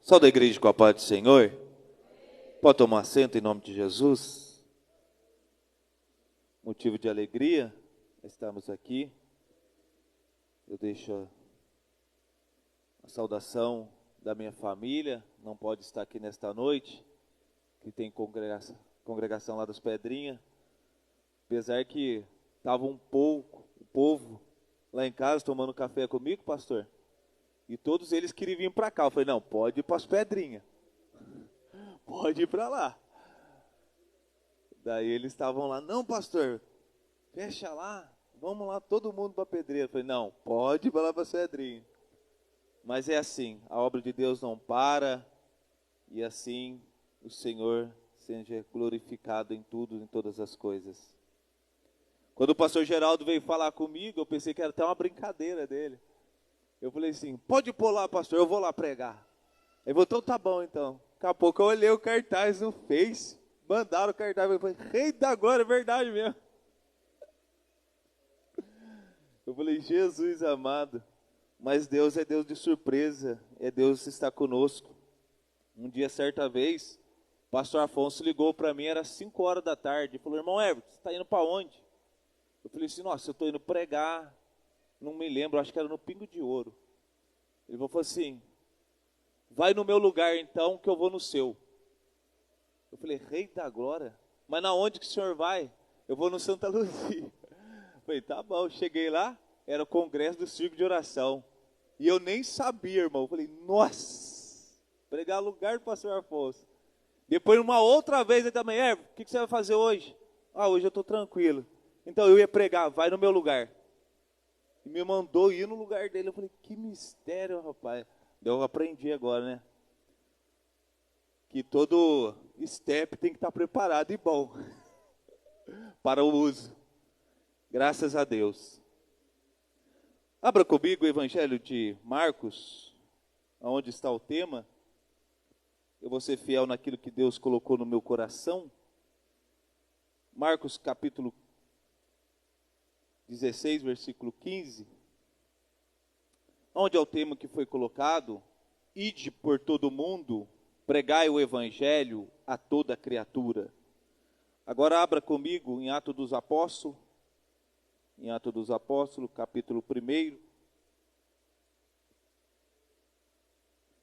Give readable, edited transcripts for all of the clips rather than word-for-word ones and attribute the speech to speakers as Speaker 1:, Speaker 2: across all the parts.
Speaker 1: Só da igreja com a paz do Senhor. Pode tomar assento em nome de Jesus. Motivo de alegria, estamos aqui. Eu deixo a saudação da minha família, não pode estar aqui nesta noite, que tem congregação lá das Pedrinhas. Apesar que estava o povo lá em casa tomando café comigo, pastor. E todos eles queriam vir para cá. Eu falei, não, pode ir para as Pedrinhas. Pode ir para lá. Daí eles estavam lá, não, pastor, fecha lá, vamos lá, todo mundo para a pedreira. Eu falei, não, pode ir para lá para as Pedrinhas. Mas é assim, a obra de Deus não para, e assim o Senhor seja glorificado em tudo, em todas as coisas. Quando o pastor Geraldo veio falar comigo, eu pensei que era até uma brincadeira dele. Eu falei assim, pode pôr lá, pastor, eu vou lá pregar. Ele falou, então tá bom, então. Daqui a pouco eu olhei o cartaz no Face, mandaram o cartaz, eu falei, rei da glória, é verdade mesmo. Eu falei, Jesus amado, mas Deus é Deus de surpresa, é Deus que está conosco. Um dia, certa vez, o pastor Afonso ligou para mim, era 5 horas da tarde, falou, irmão Everton, você está indo para onde? Eu falei assim, nossa, eu estou indo pregar, não me lembro, acho que era no Pingo de Ouro. Ele falou assim, vai no meu lugar então, que eu vou no seu. Eu falei, rei da glória, mas na onde que o senhor vai? Eu vou no Santa Luzia. Eu falei, tá bom, cheguei lá, era o congresso do Círculo de Oração. E eu nem sabia, irmão. Eu falei, nossa, pregar lugar do pastor Afonso. Depois, uma outra vez, ele também, o que você vai fazer hoje? Hoje eu estou tranquilo. Então eu ia pregar, vai no meu lugar. E me mandou ir no lugar dele. Eu falei, que mistério, rapaz. Eu aprendi agora, né? Que todo step tem que estar preparado e bom para o uso. Graças a Deus. Abra comigo o Evangelho de Marcos, onde está o tema. Eu vou ser fiel naquilo que Deus colocou no meu coração. Marcos capítulo 16, versículo 15. Onde é o tema que foi colocado? Ide por todo mundo, pregai o Evangelho a toda criatura. Agora abra comigo em Atos dos Apóstolos, capítulo 1,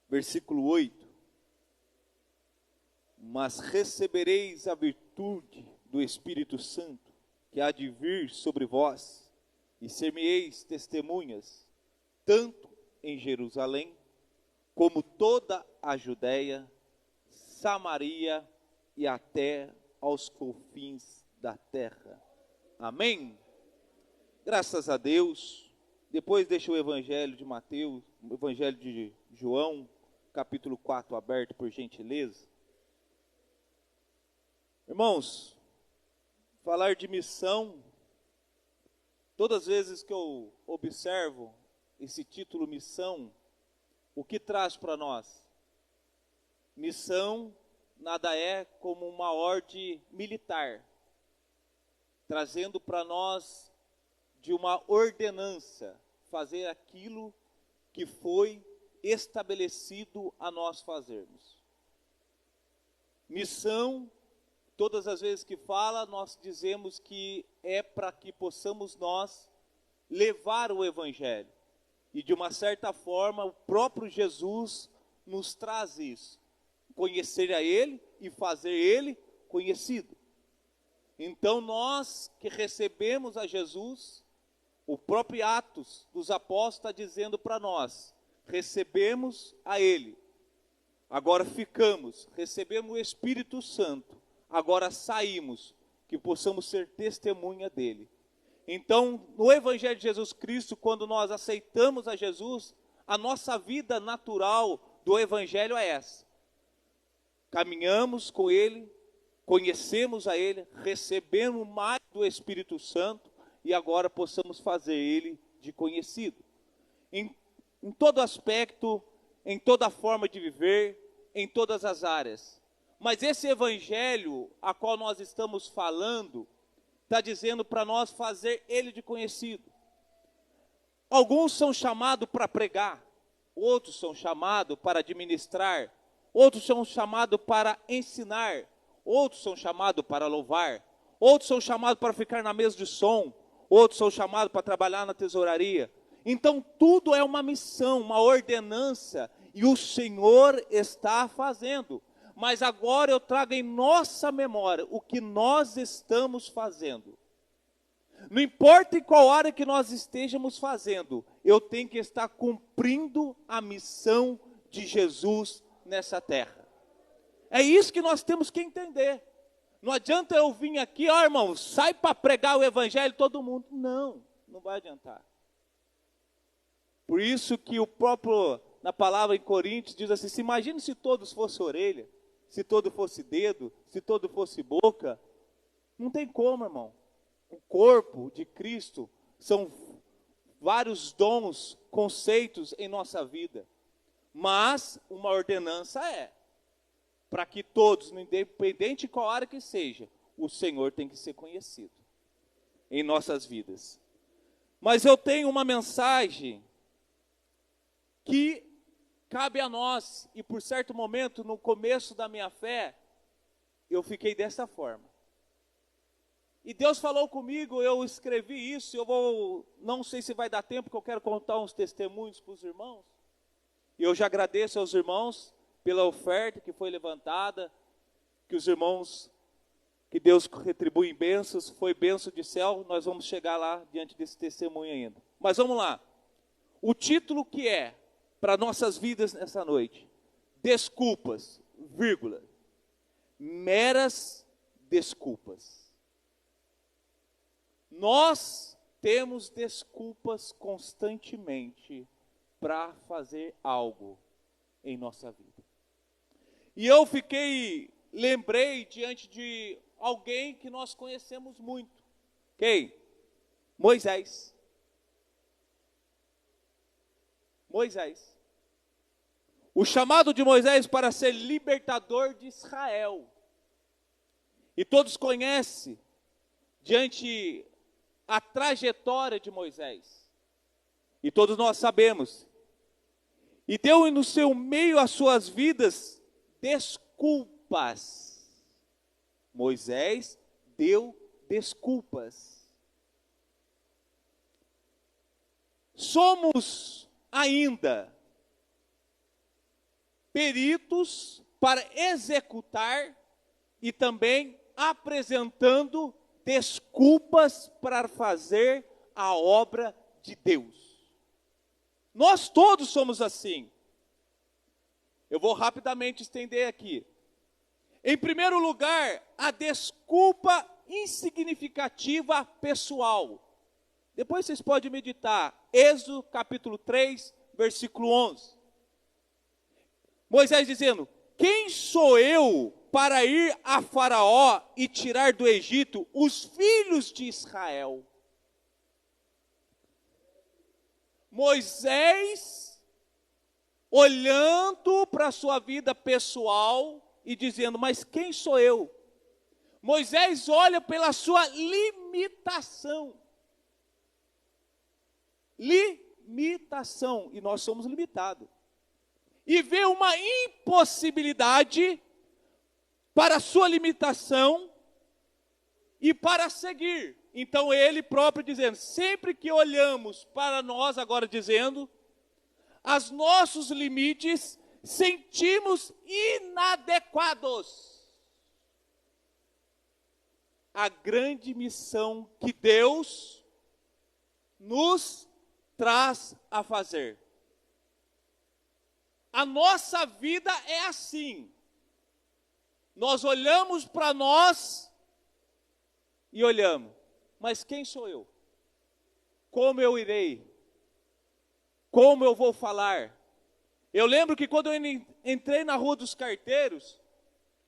Speaker 1: versículo 8. Mas recebereis a virtude do Espírito Santo, que há de vir sobre vós, e ser-me-eis testemunhas, tanto em Jerusalém, como toda a Judéia, Samaria e até aos confins da terra. Amém? Graças a Deus. Depois deixa o Evangelho de Mateus, o Evangelho de João, capítulo 4, aberto por gentileza. Irmãos, falar de missão, todas as vezes que eu observo esse título missão, o que traz para nós? Missão nada é como uma ordem militar, trazendo para nós de uma ordenança, fazer aquilo que foi estabelecido a nós fazermos. Missão, todas as vezes que fala, nós dizemos que é para que possamos nós levar o Evangelho. E de uma certa forma, o próprio Jesus nos traz isso. Conhecer a Ele e fazer Ele conhecido. Então nós que recebemos a Jesus, o próprio Atos dos Apóstolos está dizendo para nós, recebemos a Ele. Agora ficamos, recebemos o Espírito Santo. Agora saímos, que possamos ser testemunha dEle. Então, no Evangelho de Jesus Cristo, quando nós aceitamos a Jesus, a nossa vida natural do Evangelho é essa. Caminhamos com Ele, conhecemos a Ele, recebemos mais do Espírito Santo e agora possamos fazer Ele de conhecido. Em todo aspecto, em toda forma de viver, em todas as áreas. Mas esse Evangelho a qual nós estamos falando, está dizendo para nós fazer Ele de conhecido. Alguns são chamados para pregar, outros são chamados para administrar, outros são chamados para ensinar, outros são chamados para louvar, outros são chamados para ficar na mesa de som, outros são chamados para trabalhar na tesouraria. Então tudo é uma missão, uma ordenança, e o Senhor está fazendo. Mas agora eu trago em nossa memória o que nós estamos fazendo. Não importa em qual área que nós estejamos fazendo, eu tenho que estar cumprindo a missão de Jesus nessa terra. É isso que nós temos que entender. Não adianta eu vir aqui, irmão, sai para pregar o evangelho todo mundo. Não, não vai adiantar. Por isso que o próprio, na palavra em Coríntios, diz assim, se imagine se todos fossem orelha, se todo fosse dedo, se todo fosse boca. Não tem como, irmão. O corpo de Cristo são vários dons, conceitos em nossa vida. Mas uma ordenança para que todos, independente de qual área que seja, o Senhor tem que ser conhecido em nossas vidas. Mas eu tenho uma mensagem que cabe a nós, e por certo momento, no começo da minha fé, eu fiquei dessa forma. E Deus falou comigo, eu escrevi isso, não sei se vai dar tempo, porque eu quero contar uns testemunhos para os irmãos. E eu já agradeço aos irmãos pela oferta que foi levantada, que os irmãos, que Deus retribui em bênçãos, foi bênção de céu, nós vamos chegar lá diante desse testemunho ainda. Mas vamos lá, o título que é, para nossas vidas nessa noite, desculpas, vírgula, meras desculpas. Nós temos desculpas constantemente para fazer algo em nossa vida. E eu lembrei diante de alguém que nós conhecemos muito. Quem? Moisés. Moisés. O chamado de Moisés para ser libertador de Israel. E todos conhecem diante a trajetória de Moisés. E todos nós sabemos. E deu no seu meio às suas vidas desculpas. Moisés deu desculpas. Somos ainda peritos para executar e também apresentando desculpas para fazer a obra de Deus. Nós todos somos assim. Eu vou rapidamente estender aqui. Em primeiro lugar, a desculpa insignificativa pessoal. Depois vocês podem meditar. Êxodo capítulo 3, versículo 11. Moisés dizendo, quem sou eu para ir a Faraó e tirar do Egito os filhos de Israel? Moisés, olhando para a sua vida pessoal e dizendo, mas quem sou eu? Moisés olha pela sua limitação. Limitação, e nós somos limitados. E vê uma impossibilidade para a sua limitação e para seguir. Então ele próprio dizendo, sempre que olhamos para nós, agora dizendo, os nossos limites, sentimos inadequados à grande missão que Deus nos traz a fazer. A nossa vida é assim. Nós olhamos para nós e olhamos, mas quem sou eu? Como eu irei? Como eu vou falar? Eu lembro que quando eu entrei na Rua dos Carteiros,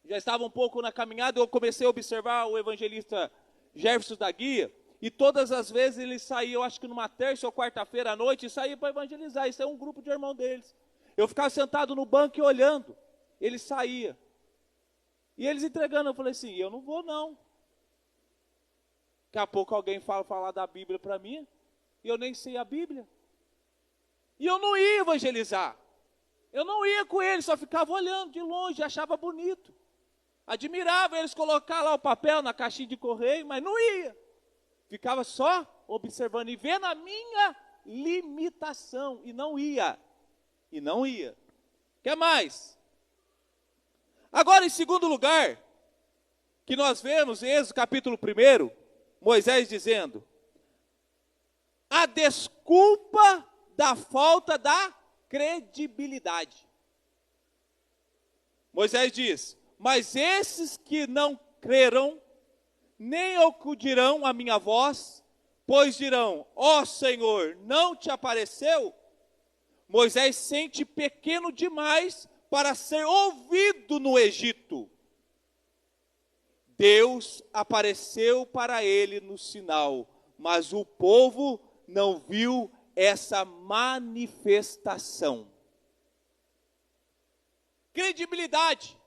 Speaker 1: já estava um pouco na caminhada, eu comecei a observar o evangelista Jefferson da Guia, e todas as vezes ele saía, eu acho que numa terça ou quarta-feira à noite, e saía para evangelizar. Isso é um grupo de irmão deles. Eu ficava sentado no banco e olhando, ele saía. E eles entregando, eu falei assim, eu não vou não. Daqui a pouco alguém falar da Bíblia para mim, e eu nem sei a Bíblia. E eu não ia evangelizar. Eu não ia com eles, só ficava olhando de longe, achava bonito. Admirava eles colocar lá o papel na caixinha de correio, mas não ia. Ficava só observando e vendo a minha limitação. E não ia. E não ia. Quer mais? Agora, em segundo lugar, que nós vemos em Êxodo capítulo 1, Moisés dizendo: a desculpa da falta da credibilidade. Moisés diz: mas esses que não creram, nem acudirão à minha voz, pois dirão: ó Senhor, não te apareceu? Moisés sente pequeno demais para ser ouvido no Egito. Deus apareceu para ele no sinal, mas o povo não viu essa manifestação. Credibilidade.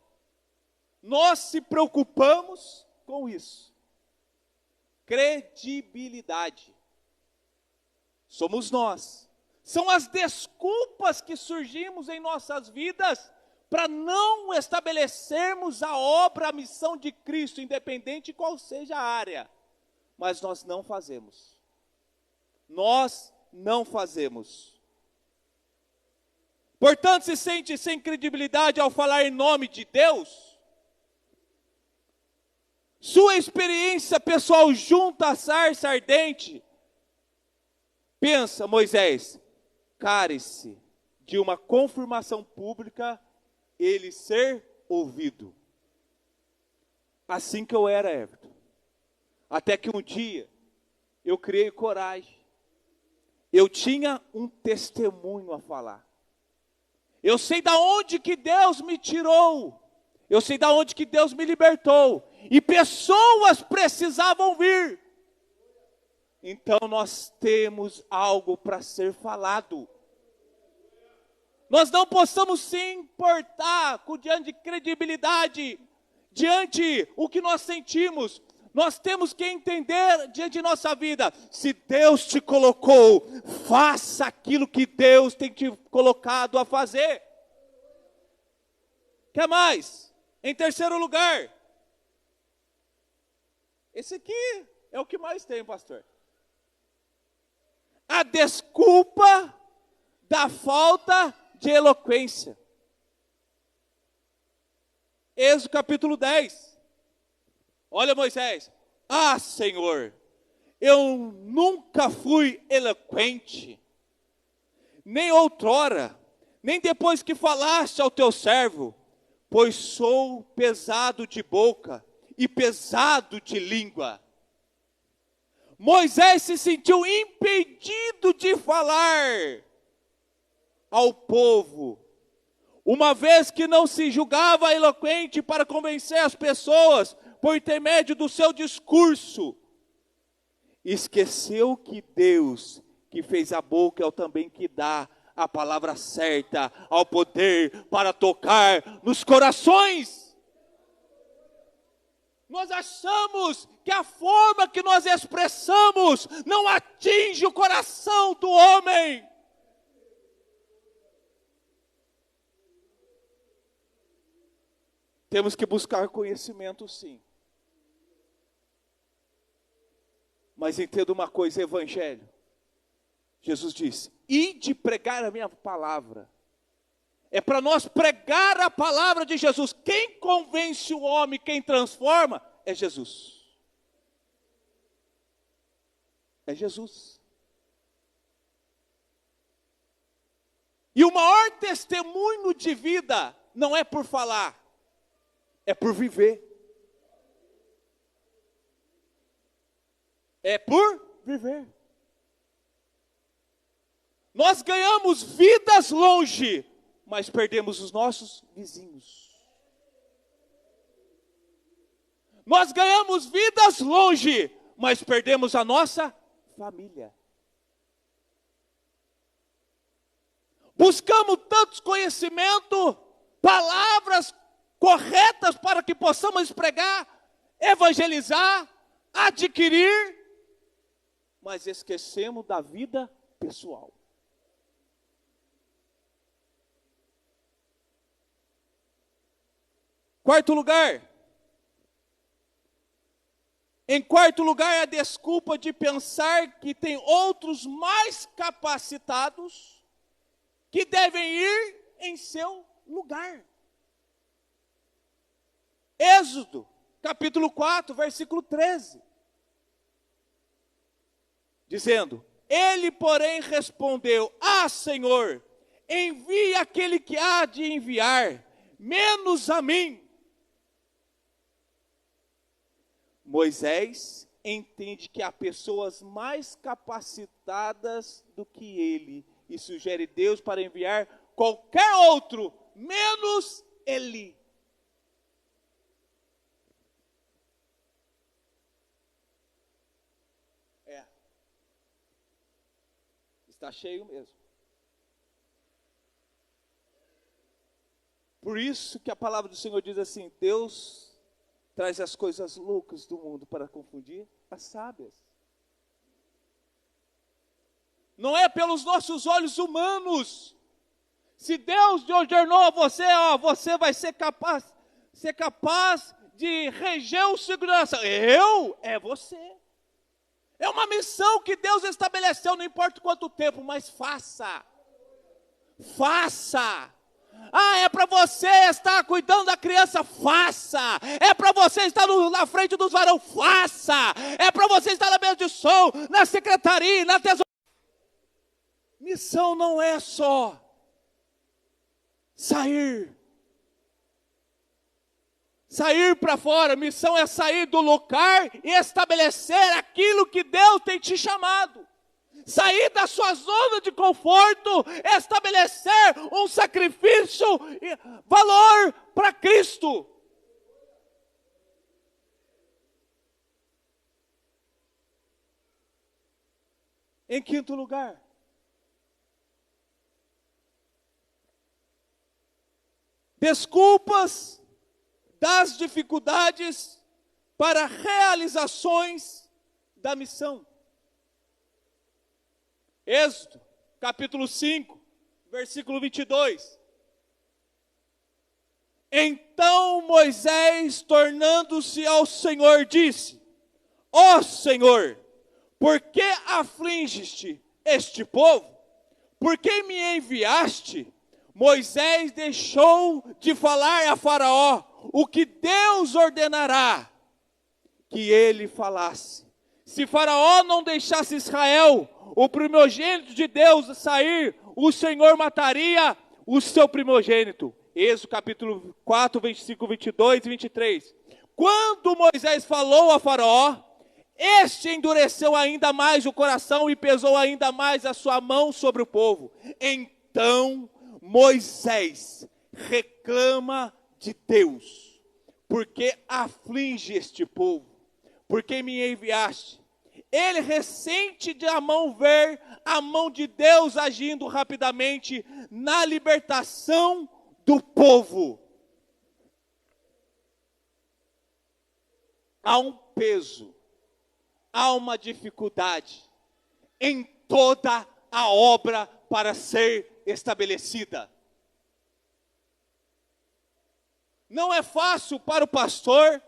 Speaker 1: Nós se preocupamos com isso. Credibilidade. Somos nós. São as desculpas que surgimos em nossas vidas para não estabelecermos a obra, a missão de Cristo, independente de qual seja a área. Mas nós não fazemos. Nós não fazemos. Portanto, se sente sem credibilidade ao falar em nome de Deus? Sua experiência pessoal junto à sarça ardente? Pensa, Moisés, care-se de uma confirmação pública ele ser ouvido. Assim que eu era, Everton. Até que um dia eu criei coragem. Eu tinha um testemunho a falar. Eu sei da onde que Deus me tirou. Eu sei da onde que Deus me libertou. E pessoas precisavam vir. Então nós temos algo para ser falado. Nós não possamos se importar diante de credibilidade, diante o que nós sentimos. Nós temos que entender diante de nossa vida, se Deus te colocou, faça aquilo que Deus tem te colocado a fazer. Quer mais? Em terceiro lugar, esse aqui é o que mais tem, pastor. A desculpa da falta de eloquência. Êxodo capítulo 10. Olha Moisés. Ah, Senhor, eu nunca fui eloquente, nem outrora, nem depois que falaste ao teu servo, pois sou pesado de boca e pesado de língua. Moisés se sentiu impedido de falar ao povo, uma vez que não se julgava eloquente para convencer as pessoas por intermédio do seu discurso. Esqueceu que Deus, que fez a boca, é o também que dá a palavra certa, ao poder para tocar nos corações. Nós achamos que a forma que nós expressamos não atinge o coração do homem. Temos que buscar conhecimento, sim. Mas entenda uma coisa, evangelho. Jesus disse, ide pregar a minha palavra. É para nós pregar a palavra de Jesus. Quem convence o homem, quem transforma, é Jesus. É Jesus. E o maior testemunho de vida não é por falar, é por viver. É por viver. Nós ganhamos vidas longe, mas perdemos os nossos vizinhos. Nós ganhamos vidas longe, mas perdemos a nossa família. Buscamos tantos conhecimentos, palavras corretas para que possamos pregar, evangelizar, adquirir, mas esquecemos da vida pessoal. Quarto lugar. Em quarto lugar, é a desculpa de pensar que tem outros mais capacitados que devem ir em seu lugar. Êxodo, capítulo 4, versículo 13. Dizendo: ele, porém, respondeu: ah, Senhor, envie aquele que há de enviar, menos a mim. Moisés entende que há pessoas mais capacitadas do que ele e sugere Deus para enviar qualquer outro, menos ele. Está cheio mesmo. Por isso que a palavra do Senhor diz assim: Deus traz as coisas loucas do mundo para confundir as sábias. Não é pelos nossos olhos humanos. Se Deus ordenou a você, você vai ser capaz de reger o segurança. É você. É uma missão que Deus estabeleceu, não importa quanto tempo, mas faça. Faça. Ah, é para você estar cuidando da criança? Faça. É para você estar na frente dos varões? Faça. É para você estar na mesa de som, na secretaria, na tesouraria? Missão não é só sair para fora. Missão é sair do lugar e estabelecer aquilo que Deus tem te chamado. Sair da sua zona de conforto, estabelecer um sacrifício e valor para Cristo. Em quinto lugar, desculpas das dificuldades para realizações da missão. Êxodo, capítulo 5, versículo 22. Então Moisés, tornando-se ao Senhor, disse: ó Senhor, por que afligiste este povo? Por que me enviaste? Moisés deixou de falar a Faraó o que Deus ordenará que ele falasse. Se Faraó não deixasse Israel, o primogênito de Deus, sair, o Senhor mataria o seu primogênito. Êxodo capítulo 4, 25, 22 e 23. Quando Moisés falou a Faraó, este endureceu ainda mais o coração e pesou ainda mais a sua mão sobre o povo. Então Moisés reclama de Deus: porque aflige este povo? Porque me enviaste? Ele ressente de a mão ver a mão de Deus agindo rapidamente na libertação do povo. Há um peso, há uma dificuldade em toda a obra para ser estabelecida. Não é fácil para o pastor,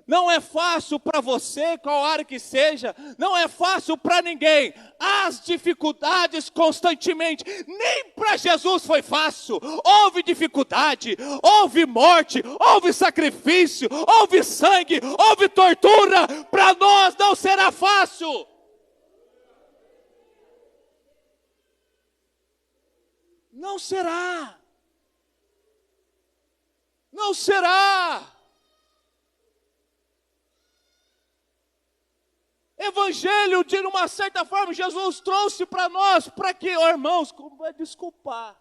Speaker 1: não é fácil para você, qual área que seja, não é fácil para ninguém. As dificuldades constantemente, nem para Jesus foi fácil. Houve dificuldade, houve morte, houve sacrifício, houve sangue, houve tortura. Para nós não será fácil. Não será. Não será. Evangelho, de uma certa forma, Jesus trouxe para nós, para que, irmãos, vai desculpar.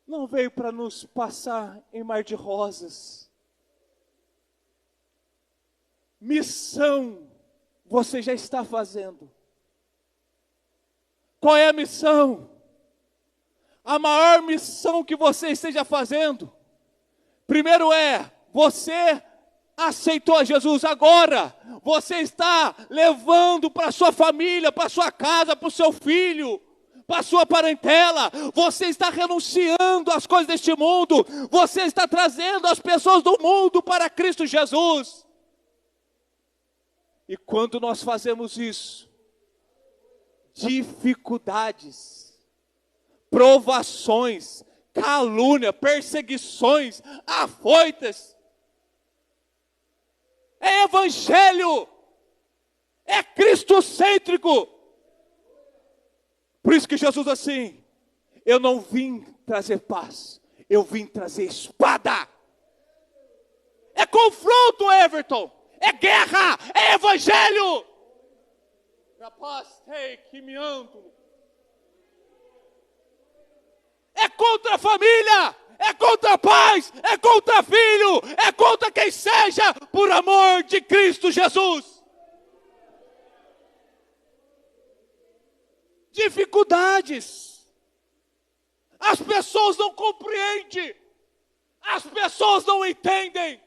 Speaker 1: Não veio para nos passar em mar de rosas. Missão, você já está fazendo. Qual é a missão? A maior missão que você esteja fazendo, primeiro você aceitou a Jesus, agora você está levando para sua família, para sua casa, para o seu filho, para a sua parentela, você está renunciando às coisas deste mundo, você está trazendo as pessoas do mundo para Cristo Jesus. E quando nós fazemos isso, dificuldades, provações, calúnia, perseguições, afoitas, é evangelho, é cristocêntrico. Por isso que Jesus assim, eu não vim trazer paz, eu vim trazer espada. É confronto, Everton, é guerra, é evangelho. É contra a família, é contra pais, é contra filho, é contra quem seja, por amor de Cristo Jesus. Dificuldades, as pessoas não compreendem, as pessoas não entendem.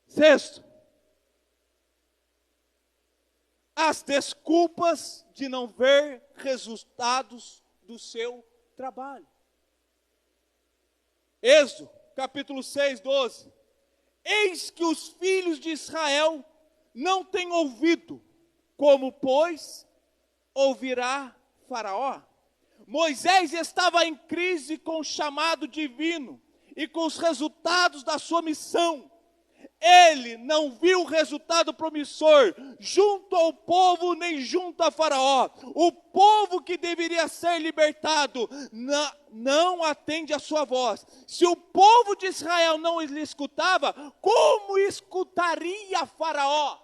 Speaker 1: Sexto, as desculpas de não ver resultados do seu trabalho. Êxodo, capítulo 6, 12. Eis que os filhos de Israel não têm ouvido, como, pois, ouvirá Faraó? Moisés estava em crise com o chamado divino e com os resultados da sua missão. Ele não viu o resultado promissor junto ao povo nem junto a Faraó. O povo que deveria ser libertado não atende a sua voz. Se o povo de Israel não lhe escutava, como escutaria Faraó?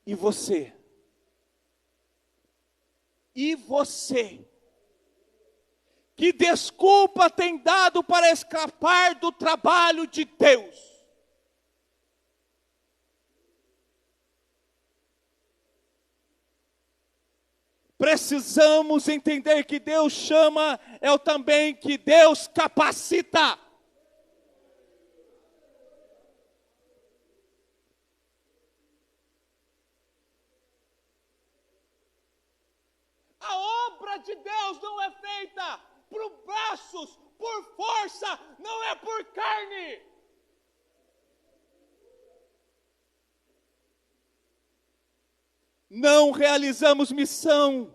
Speaker 1: E você? E você? Que desculpa tem dado para escapar do trabalho de Deus? Precisamos entender que Deus chama, é também que Deus capacita. A obra de Deus não é feita por braços, por força, não é por carne. Não realizamos missão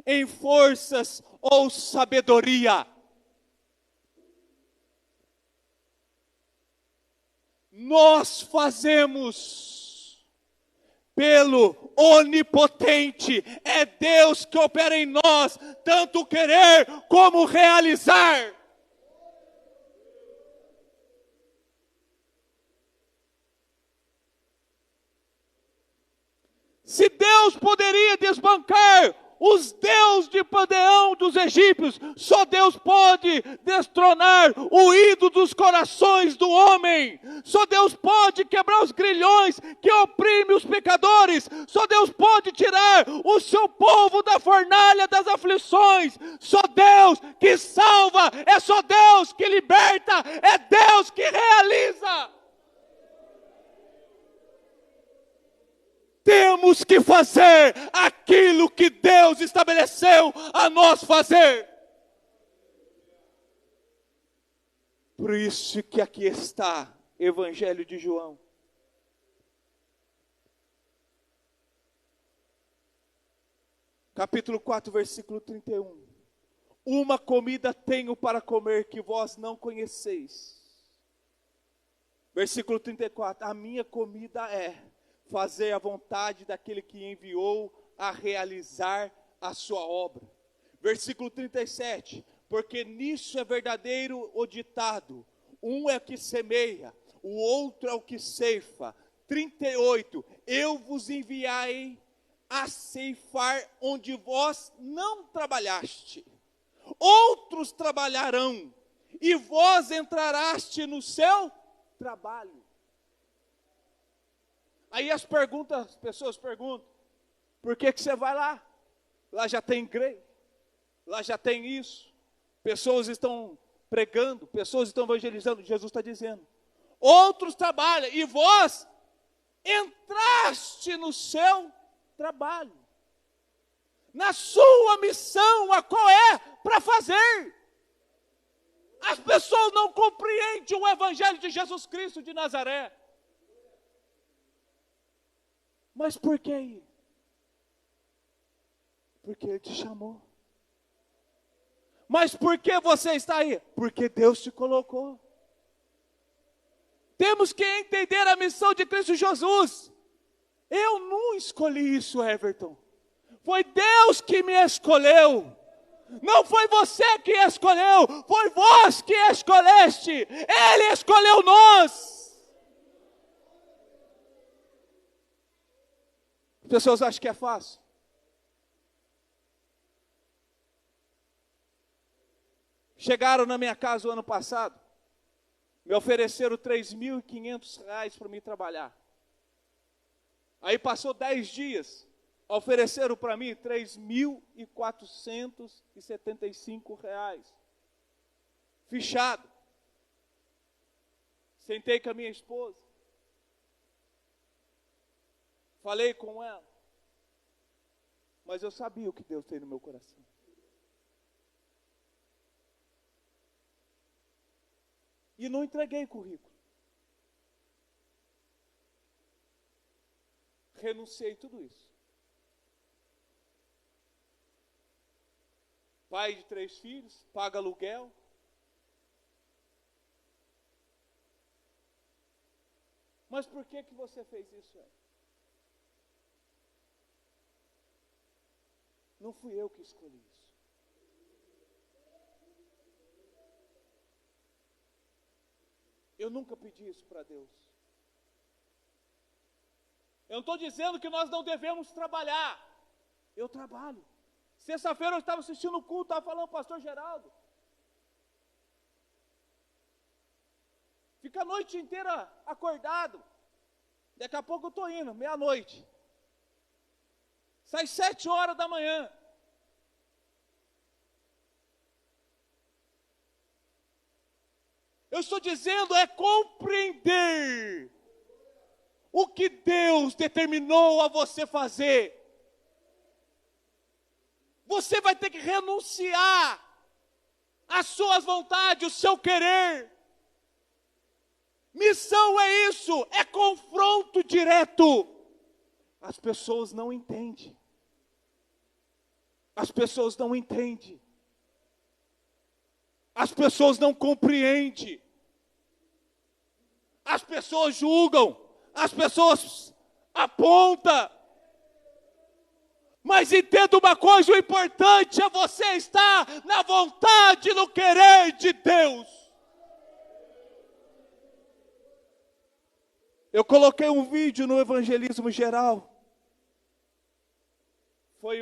Speaker 1: em forças ou sabedoria. Nós fazemos pelo onipotente, é Deus que opera em nós, tanto querer como realizar. Se Deus poderia desbancar os deuses de panteão dos egípcios, só Deus pode destronar o ídolo dos corações do homem. Só Deus pode quebrar os grilhões que oprimem os pecadores. Só Deus pode tirar o seu povo da fornalha das aflições. Só Deus que salva, é só Deus que liberta, é Deus que realiza. Temos que fazer aquilo que Deus estabeleceu a nós fazer. Por isso que aqui está Evangelho de João. Capítulo 4, versículo 31. Uma comida tenho para comer que vós não conheceis. Versículo 34. A minha comida é fazer a vontade daquele que enviou a realizar a sua obra. Versículo 37, porque nisso é verdadeiro o ditado, um é o que semeia, o outro é o que ceifa. 38, eu vos enviarei a ceifar onde vós não trabalhaste. Outros trabalharão, e vós entraraste no seu trabalho. Aí as pessoas perguntam, por que você vai lá? Lá já tem igreja, lá já tem isso. Pessoas estão pregando, pessoas estão evangelizando. Jesus está dizendo: outros trabalham, e vós entraste no seu trabalho, na sua missão, a qual é para fazer. As pessoas não compreendem o evangelho de Jesus Cristo de Nazaré. Mas por quê? Porque Ele te chamou. Mas por que você está aí? Porque Deus te colocou. Temos que entender a missão de Cristo Jesus. Eu não escolhi isso, Everton. Foi Deus que me escolheu. Não foi você que escolheu, foi vós que escolheste. Ele escolheu nós. As pessoas acham que é fácil. Chegaram na minha casa o ano passado, me ofereceram R$3.500 para mim trabalhar. Aí passou 10 dias, ofereceram para mim R$3.475. Fichado. Sentei com a minha esposa. Falei com ela. Mas eu sabia o que Deus tem no meu coração. E não entreguei currículo. Renunciei tudo isso. Pai de 3 filhos, paga aluguel. Mas por que você fez isso, Ed? Não fui eu que escolhi isso. Eu nunca pedi isso para Deus. Eu não estou dizendo que nós não devemos trabalhar. Eu trabalho. Sexta-feira eu estava assistindo o culto, estava falando com o pastor Geraldo. Fica a noite inteira acordado. Daqui a pouco eu estou indo, meia-noite. Sai 7 horas da manhã. Eu estou dizendo é compreender o que Deus determinou a você fazer. Você vai ter que renunciar às suas vontades, o seu querer. Missão é isso, é confronto direto. As pessoas não entendem. As pessoas não entendem. As pessoas não compreendem. As pessoas julgam. As pessoas apontam. Mas entenda uma coisa, o importante é você estar na vontade, no querer de Deus. Eu coloquei um vídeo no evangelismo geral. Foi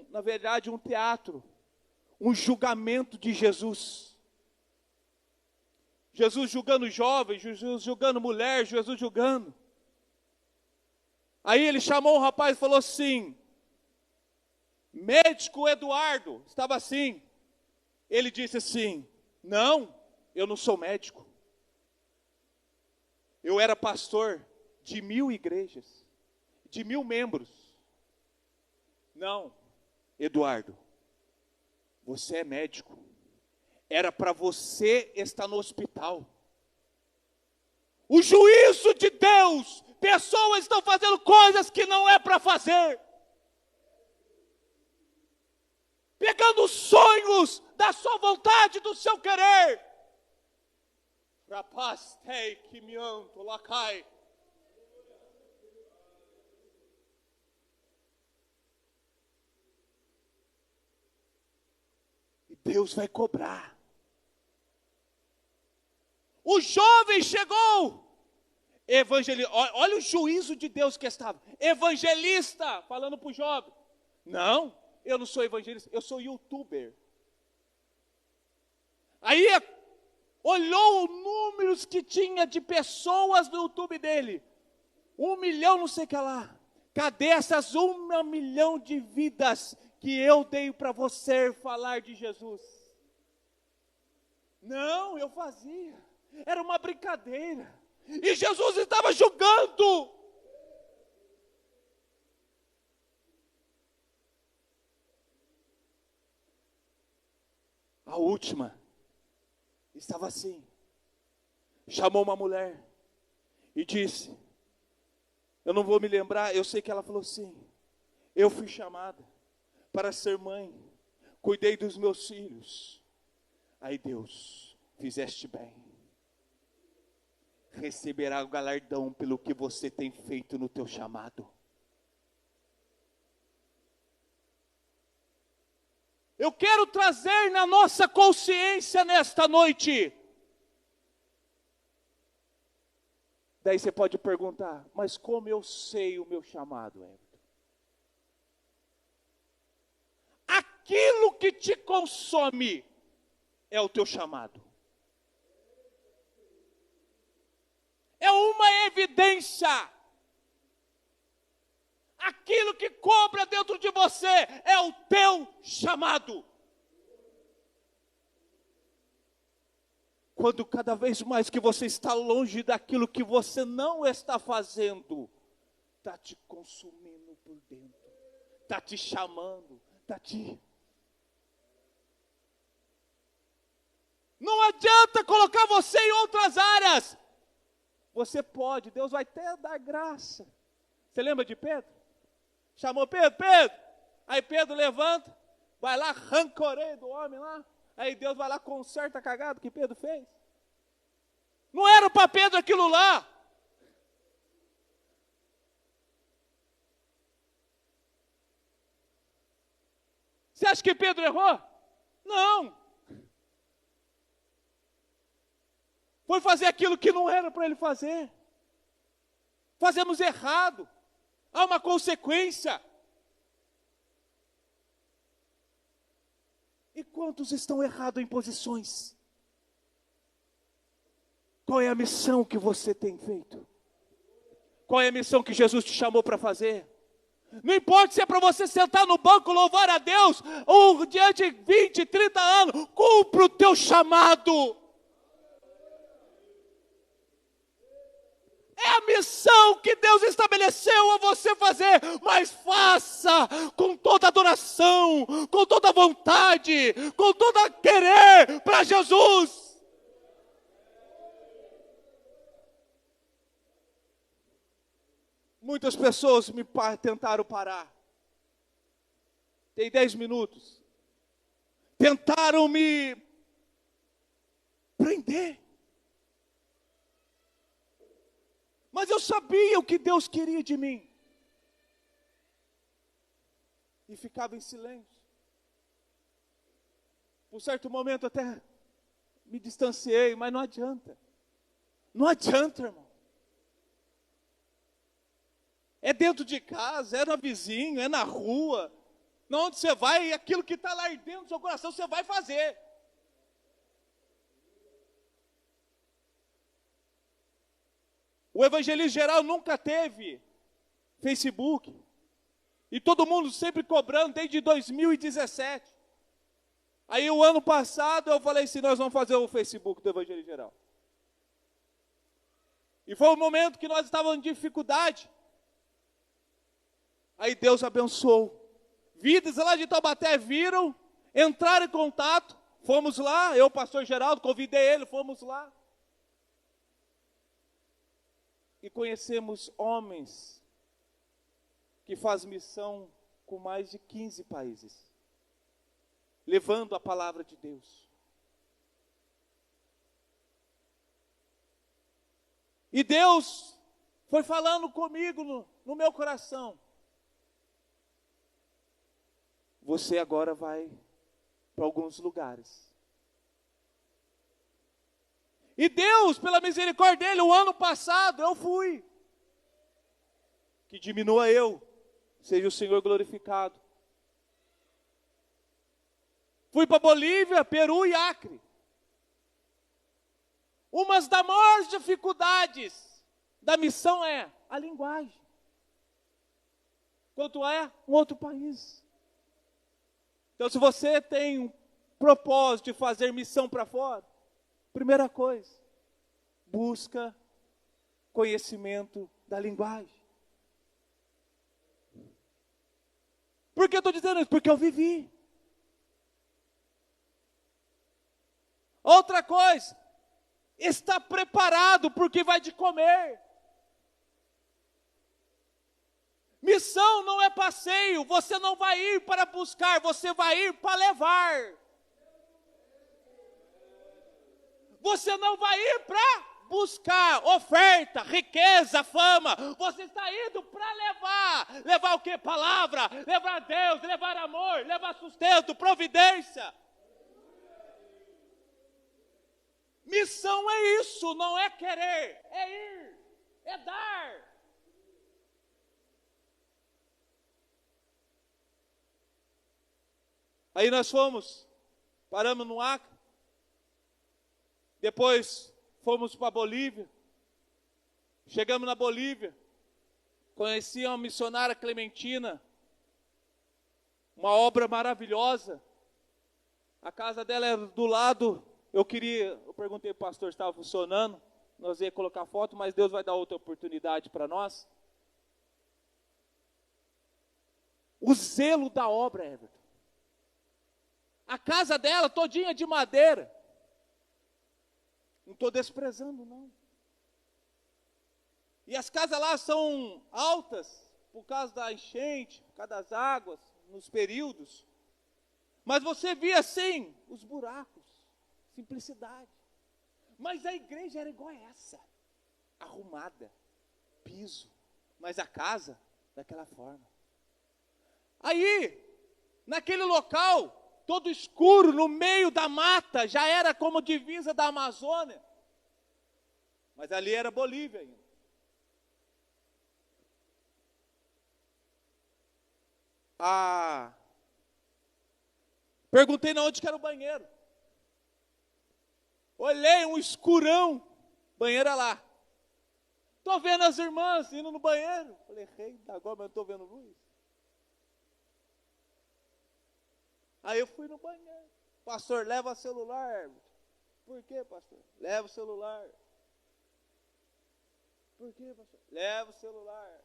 Speaker 1: na verdade, um teatro. Um julgamento de Jesus. Jesus julgando jovens, Jesus julgando mulher, Jesus julgando. Aí ele chamou um rapaz e falou assim: médico Eduardo, estava assim. Ele disse assim: não, eu não sou médico. Eu era pastor de 1000 igrejas, de 1000 membros. Não, Eduardo, você é médico. Era para você estar no hospital. O juízo de Deus, pessoas estão fazendo coisas que não é para fazer. Pegando os sonhos da sua vontade, do seu querer. Rapaz, tei que me anto, lá cai. E Deus vai cobrar. O jovem chegou. Olha o juízo de Deus que estava. Evangelista, falando para o jovem. Não, eu não sou evangelista, eu sou youtuber. Aí olhou os números que tinha de pessoas no YouTube dele. 1 milhão, não sei o que lá. Cadê essas 1 milhão de vidas que eu dei para você falar de Jesus? Não, eu fazia. Era uma brincadeira. E Jesus estava julgando. A última estava assim. Chamou uma mulher e disse, eu não vou me lembrar, eu sei que ela falou assim, eu fui chamada para ser mãe, cuidei dos meus filhos. Aí Deus, fizeste bem. Receberá o galardão pelo que você tem feito no teu chamado. Eu quero trazer na nossa consciência nesta noite. Daí você pode perguntar, mas como eu sei o meu chamado, Everton? Aquilo que te consome é o teu chamado. É uma evidência. Aquilo que cobra dentro de você é o teu chamado. Quando cada vez mais que você está longe daquilo que você não está fazendo, está te consumindo por dentro, está te chamando, está te... Não adianta colocar você em outras áreas. Você pode, Deus vai até dar graça. Você lembra de Pedro? Chamou Pedro, Pedro. Aí Pedro levanta, vai lá, arranca a orelha do homem lá. Aí Deus vai lá, conserta a cagada que Pedro fez. Não era para Pedro aquilo lá. Você acha que Pedro errou? Não. Foi fazer aquilo que não era para ele fazer. Fazemos errado. Há uma consequência. E quantos estão errados em posições? Qual é a missão que você tem feito? Qual é a missão que Jesus te chamou para fazer? Não importa se é para você sentar no banco, louvar a Deus, ou diante de 20, 30 anos, cumpra o teu chamado. É a missão que Deus estabeleceu a você fazer, mas faça com toda adoração, com toda vontade, com toda querer para Jesus. Muitas pessoas me tentaram parar. Tem 10 minutos. Tentaram me prender. Mas eu sabia o que Deus queria de mim. E ficava em silêncio. Por certo momento até me distanciei, mas não adianta. Não adianta, irmão. É dentro de casa, é no vizinho, é na rua. Onde você vai, aquilo que está lá dentro do seu coração, você vai fazer. O evangelismo geral nunca teve Facebook. E todo mundo sempre cobrando desde 2017. Aí o ano passado eu falei assim, nós vamos fazer o Facebook do evangelismo geral. E foi um momento que nós estávamos em dificuldade. Aí Deus abençoou. Vidas lá de Taubaté viram, entraram em contato. Fomos lá, eu, pastor Geraldo, convidei ele, fomos lá. E conhecemos homens que fazem missão com mais de 15 países, levando a palavra de Deus. E Deus foi falando comigo no meu coração. Você agora vai para alguns lugares. E Deus, pela misericórdia dele, o ano passado eu fui. Que diminua eu, seja o Senhor glorificado. Fui para Bolívia, Peru e Acre. Uma das maiores dificuldades da missão é a linguagem. Quanto é um outro país. Então, se você tem um propósito de fazer missão para fora, Primeira coisa, busca conhecimento da linguagem. Por que eu estou dizendo isso? Porque eu vivi. Outra coisa, está preparado porque vai de comer. Missão não é passeio, você não vai ir para buscar, você vai ir para levar. Você não vai ir para buscar oferta, riqueza, fama. Você está indo para levar. Levar o quê? Palavra, levar Deus, levar amor, levar sustento, providência. Missão é isso, não é querer, é ir, é dar. Aí nós paramos no Acre, depois fomos para a Bolívia, chegamos na Bolívia, conheci uma missionária Clementina, uma obra maravilhosa, a casa dela era do lado, eu perguntei para o pastor se estava funcionando, nós ia colocar foto, mas Deus vai dar outra oportunidade para nós. O zelo da obra, Everton. A casa dela todinha de madeira. Não estou desprezando, não. E as casas lá são altas, por causa da enchente, por causa das águas, nos períodos. Mas você via assim, os buracos, simplicidade. Mas a igreja era igual a essa, arrumada, piso. Mas a casa, daquela forma. Aí, naquele local, todo escuro, no meio da mata, já era como divisa da Amazônia. Mas ali era Bolívia ainda. Perguntei na onde que era o banheiro. Olhei, um escurão, banheiro lá. Estou vendo as irmãs indo no banheiro. Falei, rei, agora mas não estou vendo luz. Aí eu fui no banheiro. Pastor, leva celular. Por quê, pastor? Leva o celular. Por quê, pastor? Leva o celular.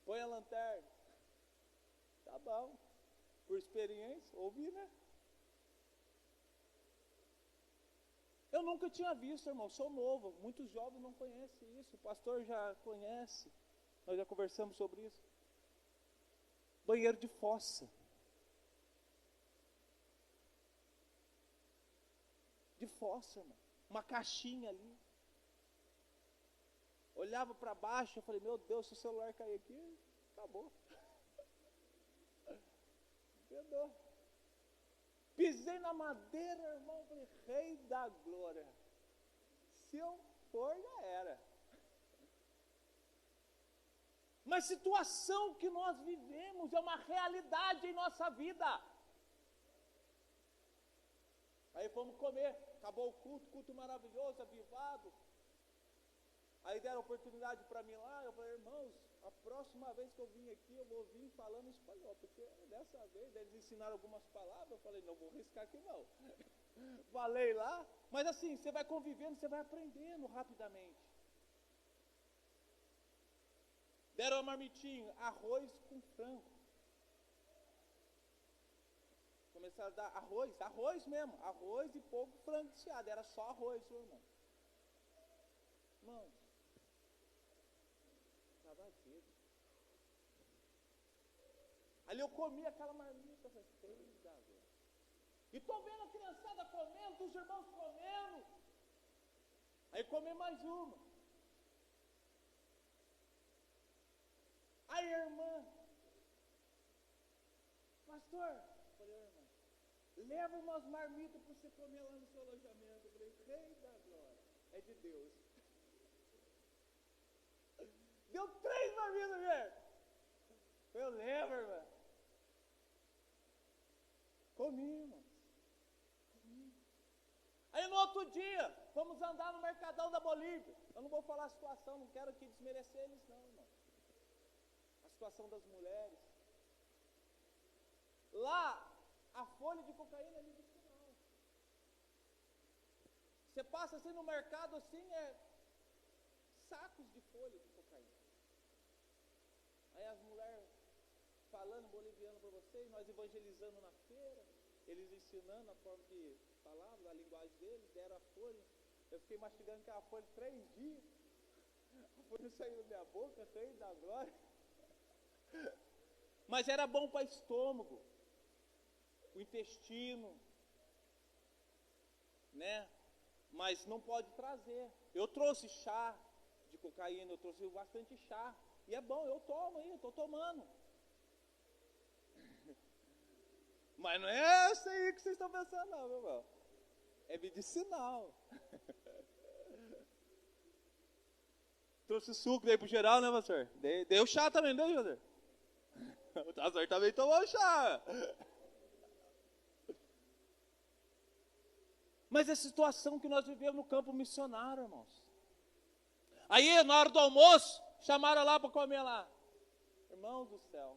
Speaker 1: Põe a lanterna. Tá bom. Por experiência, ouvi, né? Eu nunca tinha visto, irmão. Sou novo. Muitos jovens não conhecem isso. O pastor já conhece. Nós já conversamos sobre isso. Banheiro de fossa. De fossa, irmão. Uma caixinha ali. Olhava para baixo, eu falei, meu Deus, se o celular cair aqui, acabou. Entendeu? Pisei na madeira, irmão, falei, rei da glória. Se eu for, já era. Mas situação que nós vivemos é uma realidade em nossa vida. Aí fomos comer, acabou o culto maravilhoso, avivado. Aí deram oportunidade para mim lá, eu falei, irmãos, a próxima vez que eu vim aqui, eu vou vir falando espanhol, porque dessa vez eles ensinaram algumas palavras, eu falei, não vou riscar aqui não. Falei lá, mas assim, você vai convivendo, você vai aprendendo rapidamente. Deram uma marmitinha, arroz com frango. Começaram a dar arroz mesmo, arroz e pouco frango desfiado, era só arroz, viu, irmão? Irmãos, estava azedo. Ali eu comi aquela marmita, eu falei, e estou vendo a criançada comendo, os irmãos comendo. Aí comi mais uma. Aí irmã, pastor, falei, irmã, leva umas marmitas para você comer lá no seu alojamento. Eu falei, rei da glória, é de Deus. Deu 3 marmitas, velho. Eu lembro, irmã. Comi, irmão. Aí no outro dia, fomos andar no Mercadão da Bolívia. Eu não vou falar a situação, não quero aqui desmerecer eles não, irmão. A situação das mulheres. Lá, a folha de cocaína é medicinal.
Speaker 2: Você passa assim no mercado, assim, sacos de folha de cocaína. Aí as mulheres falando boliviano para vocês, nós evangelizando na feira, eles ensinando a forma que falavam, a linguagem deles, deram a folha. Eu fiquei mastigando aquela folha 3 dias. A folha não saiu da minha boca, rei da glória. Mas era bom para estômago, o intestino, né? Mas não pode trazer. Eu trouxe chá de cocaína, eu trouxe bastante chá. E é bom, eu tomo aí, eu estou tomando. Mas não é isso aí que vocês estão pensando não, meu irmão. É medicinal. Trouxe suco daí pro geral, né, pastor? Deu chá também, não deu, pastor? O pastor também tomou chá. Mas é a situação que nós vivemos no campo missionário, irmãos. Aí, na hora do almoço, chamaram lá para comer lá. Irmãos do céu.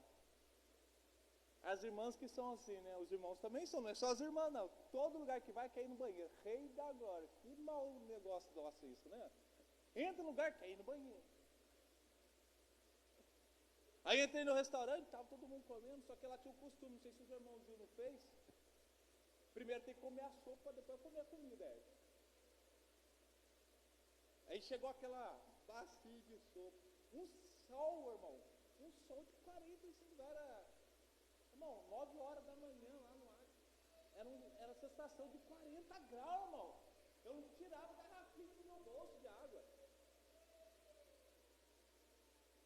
Speaker 2: As irmãs que são assim, né? Os irmãos também são, não é só as irmãs, não. Todo lugar que vai, quer ir no banheiro. Rei da glória. Que mau negócio nosso isso, né? Entra no lugar, quer ir no banheiro. Aí entrei no restaurante, estava todo mundo comendo, só que ela tinha o costume, não sei se os irmãozinhos não fez. Primeiro tem que comer a sopa, depois comer a comida. Aí chegou aquela bacia de sopa. Um sol, irmão. Um sol de 45 graus. Irmão, 9 horas da manhã lá no ar. Era sensação de 40 graus, irmão. Eu não tirava garrafinha do meu bolso de água.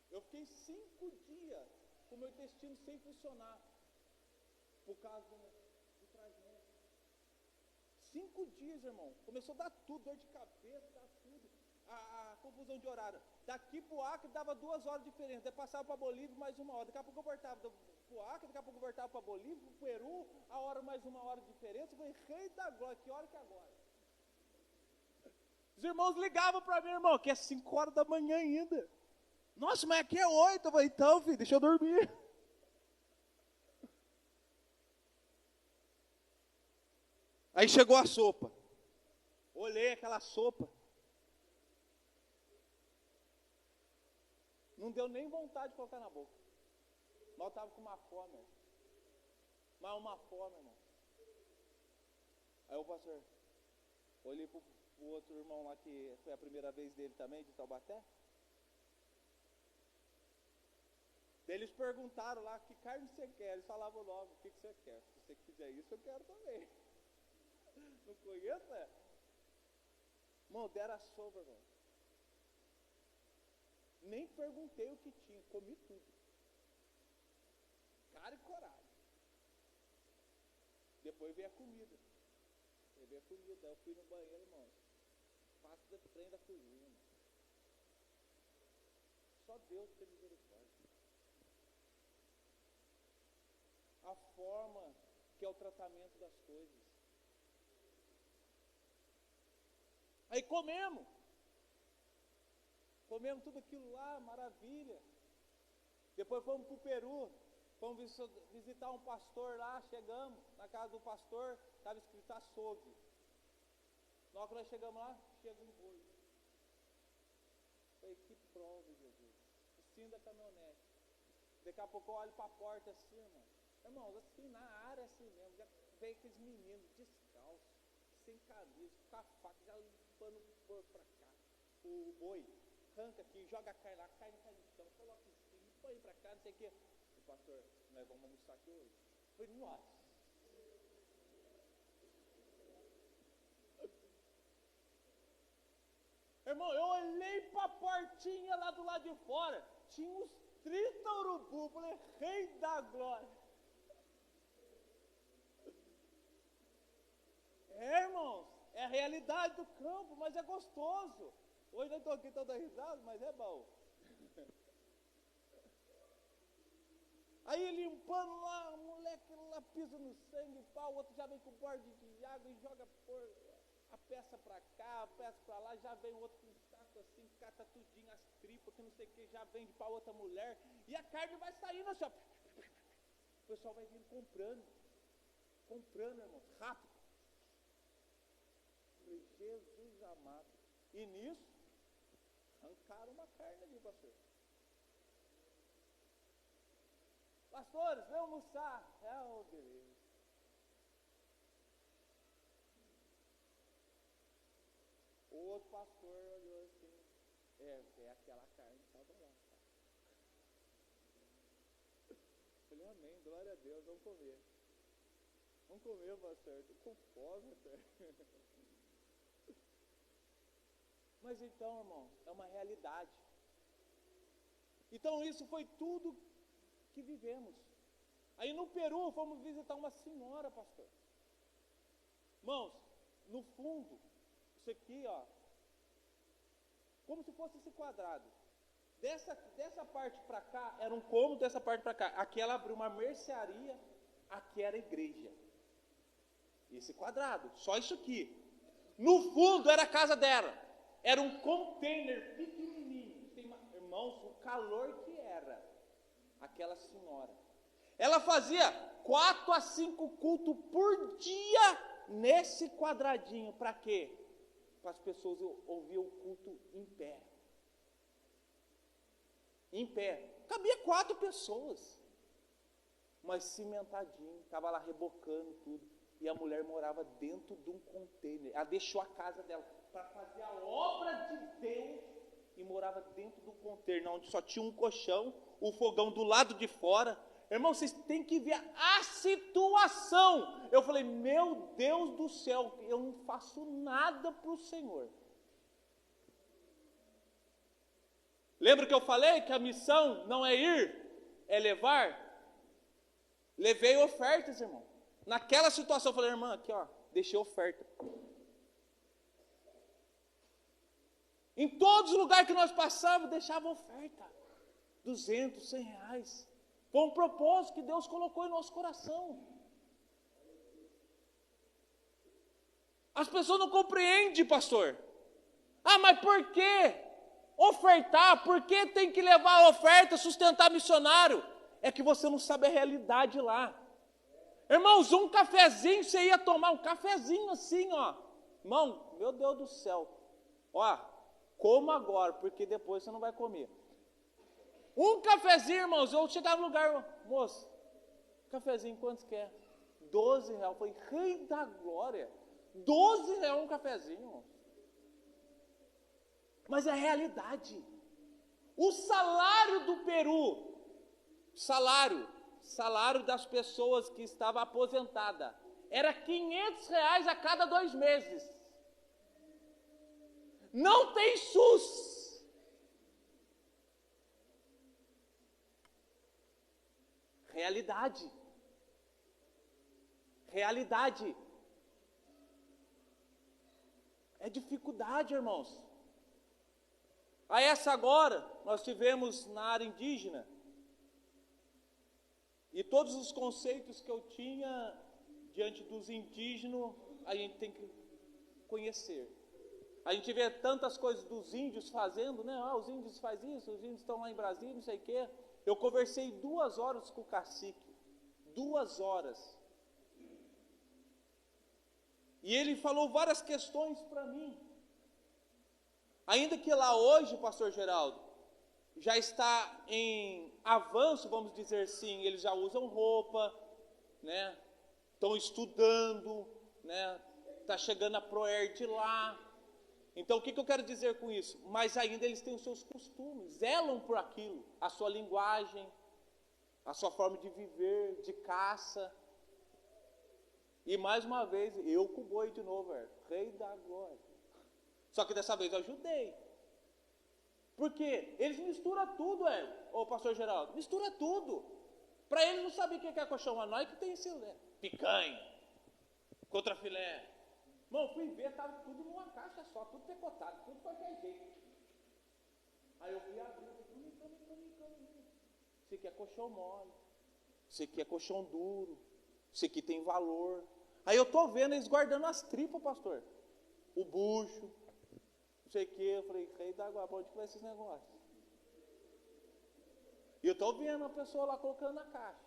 Speaker 2: Eu fiquei 5 dias com o meu intestino sem funcionar. Por causa do trajeto. 5 dias, irmão. Começou a dar tudo, dor de cabeça, dar tudo. A confusão de horário. Daqui pro Acre dava 2 horas diferentes. Daí passava para Bolívia mais 1 hora. Daqui a pouco eu voltava pro Acre, daqui a pouco eu voltava para Bolívia, pro Peru, a hora mais 1 hora de diferença. Eu falei, rei da glória, que hora que é agora? Os irmãos ligavam para mim, irmão, que é 5 horas da manhã ainda. Nossa, mas aqui é 8. Eu falei, então, filho, deixa eu dormir. Aí chegou a sopa. Olhei aquela sopa. Não deu nem vontade de colocar na boca. Mas eu estava com uma fome. Mas uma fome, irmão. Aí o pastor, olhei para o outro irmão lá, que foi a primeira vez dele também, de Taubaté. Daí eles perguntaram lá, que carne você quer? Eles falavam o nome, o que você quer? Se você quiser isso, eu quero também. Não conheço, é? Irmão, deram a sopa, irmão. Nem perguntei o que tinha, comi tudo. Cara e coragem. Depois veio a comida. Eu fui no banheiro, irmão. Passo do trem da cozinha. Só Deus tem misericórdia. A forma que é o tratamento das coisas. Aí comemos tudo aquilo lá, maravilha. Depois fomos para o Peru, fomos visitar um pastor lá, chegamos na casa do pastor, estava escrito açougue. Na hora que nós chegamos lá, chega um boi. Falei, que prova, Jesus. Assim da caminhonete. Daqui a pouco eu olho para a porta assim, irmão. Irmãos, assim, na área assim mesmo, já veio aqueles meninos descalços, sem camisa, com a faca, já limpando o porco para cá. O boi, arranca aqui, joga a carne lá, a carne cai no chão, coloca em cima, põe para cá, não sei o quê. O pastor, nós vamos almoçar aqui hoje. Eu falei, nossa. Irmão, eu olhei para a portinha lá do lado de fora, tinha uns 30 urubu, falei, rei da glória. Irmãos, é a realidade do campo, mas é gostoso. Hoje eu estou aqui todo risado, mas é bom. Aí limpando lá, o moleque lá pisa no sangue, pau, o outro já vem com borde de água e joga a peça para cá, a peça para lá, já vem o outro com um saco assim, cata tudinho as tripas, que não sei o que, já vende para outra mulher, e a carne vai saindo assim, ó. O pessoal vai vindo comprando, irmão, rápido. Eu falei, Jesus amado. E nisso, arrancaram uma carne ali, pastor. Pastores, vem almoçar. Beleza. O outro pastor olhou assim, é aquela carne que estava lá. Falei, amém, glória a Deus, vamos comer. Vamos comer, pastor, estou com fome, pastor. Mas então, irmão, é uma realidade. Então isso foi tudo que vivemos. Aí no Peru, fomos visitar uma senhora, pastor. Irmãos, no fundo, isso aqui, ó, como se fosse esse quadrado. Dessa parte para cá, era um cômodo, dessa parte para cá. Aqui ela abriu uma mercearia, aqui era a igreja. Esse quadrado, só isso aqui. No fundo era a casa dela. Era um container pequenininho. Irmãos, o calor que era aquela senhora. Ela fazia 4 a 5 cultos por dia nesse quadradinho. Para quê? Para as pessoas ouvirem o culto em pé. Em pé. Cabia 4 pessoas. Mas cimentadinho. Estava lá rebocando tudo. E a mulher morava dentro de um container. Ela deixou a casa dela para fazer a obra de Deus. E morava dentro do container, onde só tinha um colchão, o fogão do lado de fora. Irmão, vocês têm que ver a situação. Eu falei, meu Deus do céu, eu não faço nada para o Senhor. Lembra que eu falei que a missão não é ir, é levar? Levei ofertas, irmão. Naquela situação, eu falei, irmã, aqui ó, deixei oferta. Em todos os lugares que nós passávamos, deixava oferta. 200, 100 reais. Foi um propósito que Deus colocou em nosso coração. As pessoas não compreendem, pastor. Ah, mas por que ofertar? Por que tem que levar a oferta, sustentar missionário? É que você não sabe a realidade lá. Irmãos, um cafezinho, você ia tomar um cafezinho assim, ó. Irmão, meu Deus do céu. Ó, coma agora, porque depois você não vai comer. Um cafezinho, irmãos, eu chegava no lugar, moço, cafezinho, quantos quer? 12 reais. Eu falei, rei da glória, 12 reais um cafezinho, irmão. Mas é a realidade. O salário do Peru, salário das pessoas que estavam aposentadas, era 500 reais a cada 2 meses. Não tem SUS. Realidade. É dificuldade, irmãos. A essa agora, nós tivemos na área indígena, e todos os conceitos que eu tinha diante dos indígenas, a gente tem que conhecer. A gente vê tantas coisas dos índios fazendo, né? Ah, os índios fazem isso, os índios estão lá em Brasília, não sei o quê. Eu conversei 2 horas com o cacique. 2 horas. E ele falou várias questões para mim. Ainda que lá hoje, pastor Geraldo, já está em avanço, vamos dizer assim, eles já usam roupa, né? Estão estudando, né? Está chegando a Proerd lá. Então, o que eu quero dizer com isso? Mas ainda eles têm os seus costumes, zelam por aquilo, a sua linguagem, a sua forma de viver, de caça. E mais uma vez, eu com o boi de novo, rei da glória. Só que dessa vez eu ajudei. Porque eles misturam tudo, ô pastor Geraldo, mistura tudo. Para eles não saber o que é colchão, a nós que tem esse picanha, contra filé. Irmão, fui ver, estava tudo numa caixa só, tudo pecotado, tudo qualquer jeito. Aí eu fui abrir, isso aqui é colchão mole, isso aqui é colchão duro, isso aqui tem valor. Aí eu estou vendo eles guardando as tripas, pastor. O bucho, não sei o que, eu falei, rei da água, onde que vai esses negócios? E eu estou vendo a pessoa lá colocando na caixa.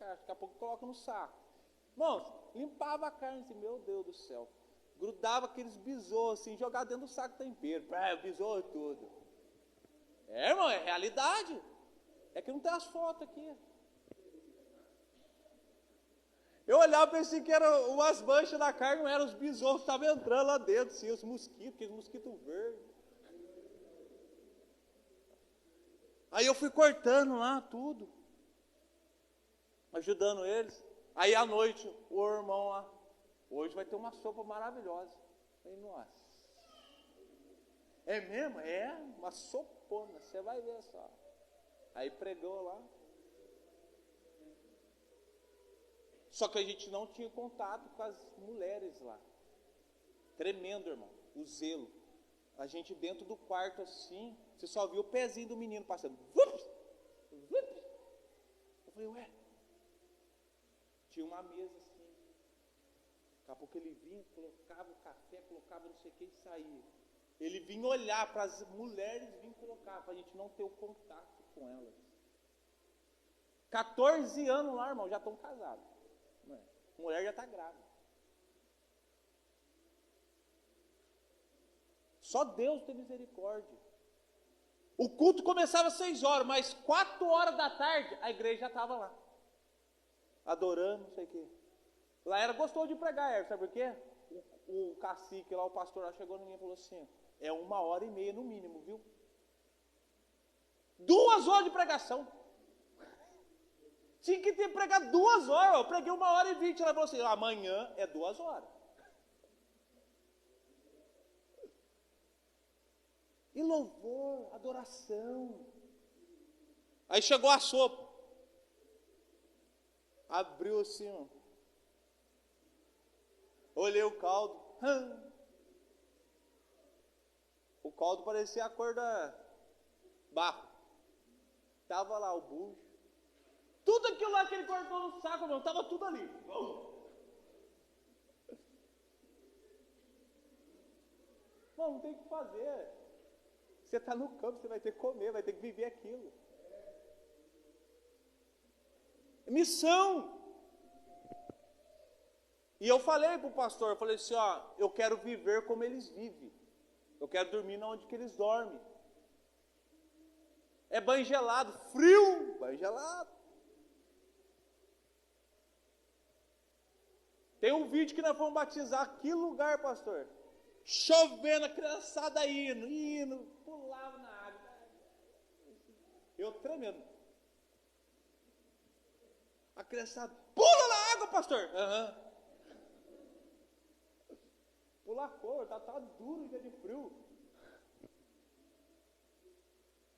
Speaker 2: Daqui a pouco coloca no saco. Irmãos, limpava a carne assim, meu Deus do céu. grudava aqueles besouros assim, jogado dentro do saco de tempero. Besouro tudo. Irmão, é realidade. É que não tem as fotos aqui. Eu olhava e pensei que eram umas manchas na carne, não eram os besouros que estavam entrando lá dentro, assim, os mosquitos, aqueles mosquitos verdes. Aí eu fui cortando lá tudo, ajudando eles. Aí à noite, o irmão lá, hoje vai ter uma sopa maravilhosa. Eu falei, nossa. É mesmo? É, uma sopona, você vai ver só. Aí pregou lá. Só que a gente não tinha contato com as mulheres lá. Tremendo, irmão, o zelo. A gente dentro do quarto assim, você só viu o pezinho do menino passando. Vup, vup. Eu falei, ué. Tinha uma mesa assim. Daqui a pouco ele vinha, colocava o café, colocava não sei o que e saía. Ele vinha olhar para as mulheres, vinha colocar, para a gente não ter o contato com elas. 14 anos lá, irmão, já estão casados. A mulher já está grávida. Só Deus tem misericórdia. O culto começava às 6 horas, mas 4 horas da tarde a igreja já estava lá. Adorando, não sei o quê. Lá era gostoso de pregar, sabe por quê? O cacique lá, o pastor lá chegou em mim e falou assim, é 1h30 no mínimo, viu? 2 horas de pregação. Tinha que ter pregado 2 horas, eu preguei 1h20, ela falou assim, amanhã é 2 horas. E louvor, adoração. Aí chegou a sopa. Abriu assim, ó. Olhei o caldo. O caldo parecia a cor da barro. Tava lá o bucho. Tudo aquilo lá que ele cortou no saco, meu, tava tudo ali. Não tem o que fazer. Você está no campo, você vai ter que comer, vai ter que viver aquilo. Missão. E eu falei para o pastor, eu falei assim, ó, eu quero viver como eles vivem. Eu quero dormir onde que eles dormem. É banho gelado, frio, banho gelado. Tem um vídeo que nós fomos batizar, que lugar, pastor? Chovendo, a criançada indo, pulava na água. Eu tremendo. A criançada, pula na água, pastor. Uhum. Pula a cor, tá duro, dia de frio.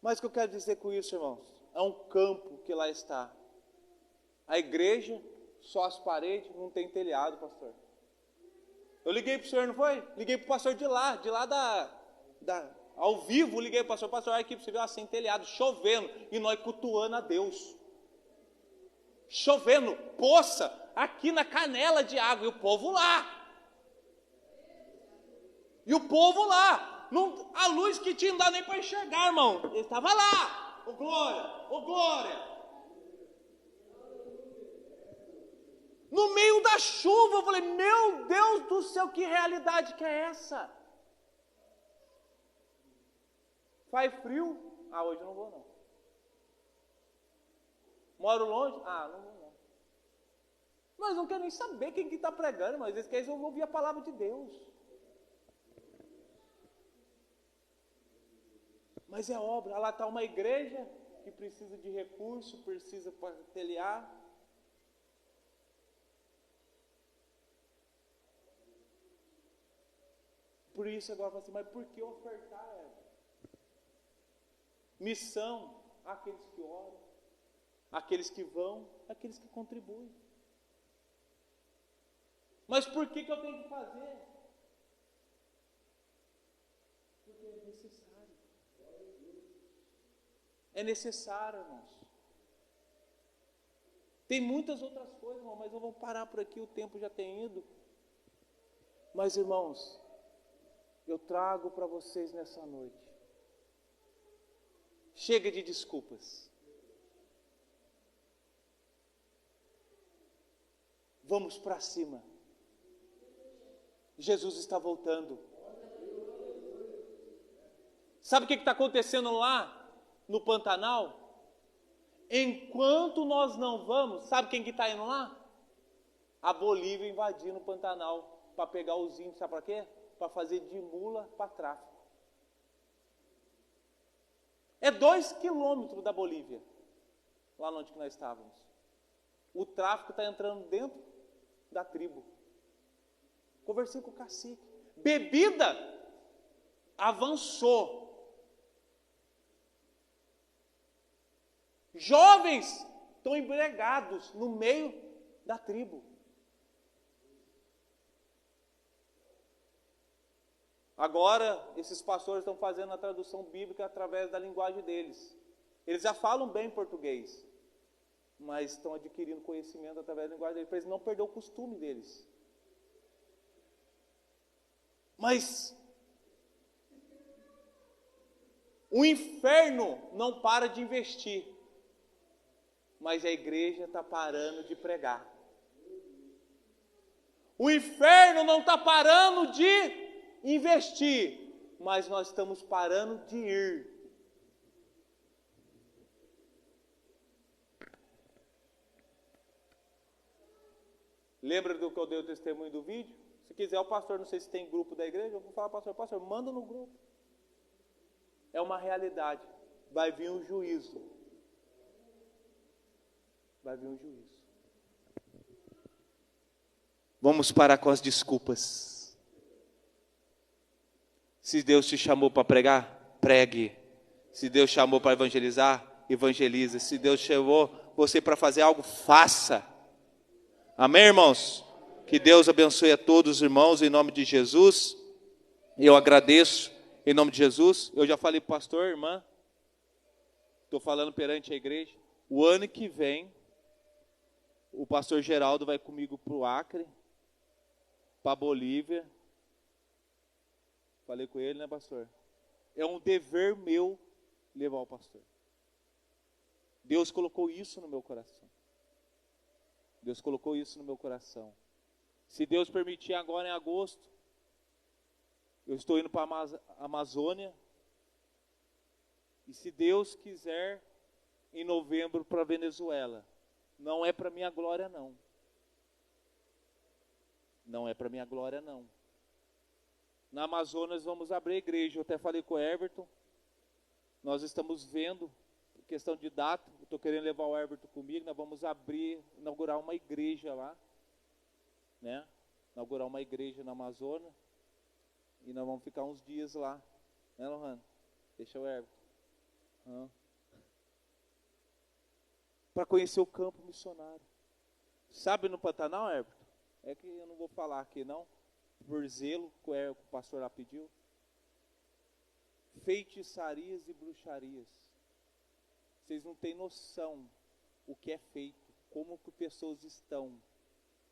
Speaker 2: Mas o que eu quero dizer com isso, irmãos? É um campo que lá está. A igreja, só as paredes, não tem telhado, pastor. Eu liguei para o senhor, não foi? Liguei para o pastor de lá ao vivo, liguei para o pastor, olha aqui para você ver, assim, telhado, chovendo, e nós cultuando a Deus. Chovendo, poça, aqui na canela de água, e o povo lá. E o povo lá, não, a luz que tinha não dá nem para enxergar, irmão. Ele estava lá, ô glória, ô glória. No meio da chuva, eu falei, meu Deus do céu, que realidade que é essa? Faz frio? Ah, hoje eu não vou não. Moro longe? Ah, não vou não. Mas não quero nem saber quem que está pregando, mas eles querem ouvir a palavra de Deus. Mas é obra, lá está uma igreja que precisa de recurso, precisa para telhar. Por isso agora fala assim, mas por que ofertar? Missão, aqueles que oram, aqueles que vão, aqueles que contribuem. Mas por que eu tenho que fazer? Porque é necessário. É necessário, irmãos. Tem muitas outras coisas, irmão, mas eu vou parar por aqui, o tempo já tem ido. Mas, irmãos, eu trago para vocês nessa noite. Chega de desculpas. Vamos para cima. Jesus está voltando. Sabe o que está acontecendo lá no Pantanal? Enquanto nós não vamos, sabe quem que está indo lá? A Bolívia invadindo o Pantanal para pegar os índios, sabe para quê? Para fazer de mula para tráfico. É 2 quilômetros da Bolívia, lá onde que nós estávamos. O tráfico está entrando dentro da tribo. Conversei com o cacique. Bebida avançou. Jovens estão embriagados no meio da tribo. Agora, esses pastores estão fazendo a tradução bíblica através da linguagem deles. Eles já falam bem português, mas estão adquirindo conhecimento através da linguagem deles, para eles não perder o costume deles. Mas o inferno não para de investir, mas a igreja está parando de pregar. O inferno não está parando de investir, mas nós estamos parando de ir. Lembra do que eu dei o testemunho do vídeo? Se quiser, o pastor, não sei se tem grupo da igreja, eu vou falar, pastor, manda no grupo. É uma realidade. Vai vir um juízo. Vai vir um juízo. Vamos parar com as desculpas. Se Deus te chamou para pregar, pregue. Se Deus chamou para evangelizar, evangelize. Se Deus chamou você para fazer algo, faça. Amém, irmãos? Que Deus abençoe a todos os irmãos, em nome de Jesus. Eu agradeço, em nome de Jesus. Eu já falei para o pastor, irmã, estou falando perante a igreja. O ano que vem, o pastor Geraldo vai comigo para o Acre, para a Bolívia. Falei com ele, né, pastor? É um dever meu levar o pastor. Deus colocou isso no meu coração. Deus colocou isso no meu coração. Se Deus permitir, agora em agosto, eu estou indo para a Amazônia. E se Deus quiser, em novembro para a Venezuela. Não é para minha glória, não. Não é para minha glória, não. Na Amazonas vamos abrir a igreja. Eu até falei com o Everton. Nós estamos vendo, questão de data, eu estou querendo levar o Everton comigo. Nós vamos inaugurar uma igreja lá. Né? Inaugurar uma igreja na Amazônia. E nós vamos ficar uns dias lá. Né, Lohane? Deixa o Everton. Para conhecer o campo missionário. Sabe no Pantanal, Everton? É que eu não vou falar aqui não, por zelo, que o pastor lá pediu. Feitiçarias e bruxarias. Vocês não têm noção o que é feito, como que pessoas estão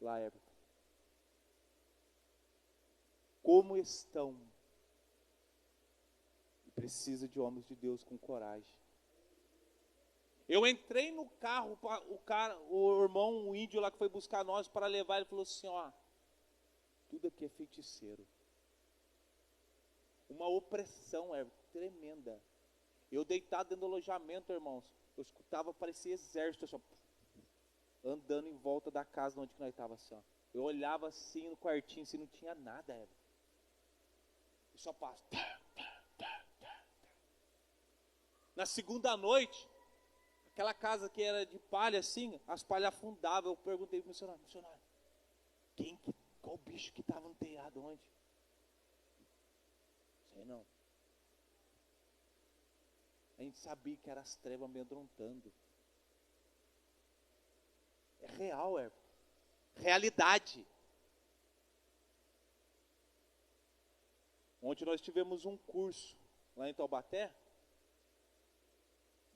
Speaker 2: lá, Everton. Como estão. E precisa de homens de Deus com coragem. Eu entrei no carro, o irmão, o índio lá que foi buscar nós para levar, ele falou assim, ó, tudo aqui é feiticeiro. Uma opressão, tremenda. Eu deitado dentro do alojamento, irmãos, eu escutava, parecia exército, assim, ó, andando em volta da casa onde nós estávamos, assim, ó. Eu olhava assim no quartinho, assim, não tinha nada, eu só passo. Na segunda noite, aquela casa que era de palha assim, as palhas afundavam. Eu perguntei para o missionário, qual bicho que estava no telhado, onde? Sei não. A gente sabia que eram as trevas amedrontando. É real, realidade. Ontem nós tivemos um curso lá em Taubaté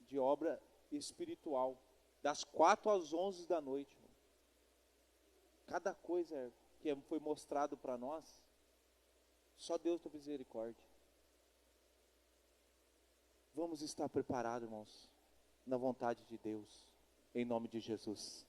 Speaker 2: de obra espiritual, das 4 às 11 da noite. Cada coisa que foi mostrado para nós, só Deus tem misericórdia. Vamos estar preparados, irmãos, na vontade de Deus, em nome de Jesus.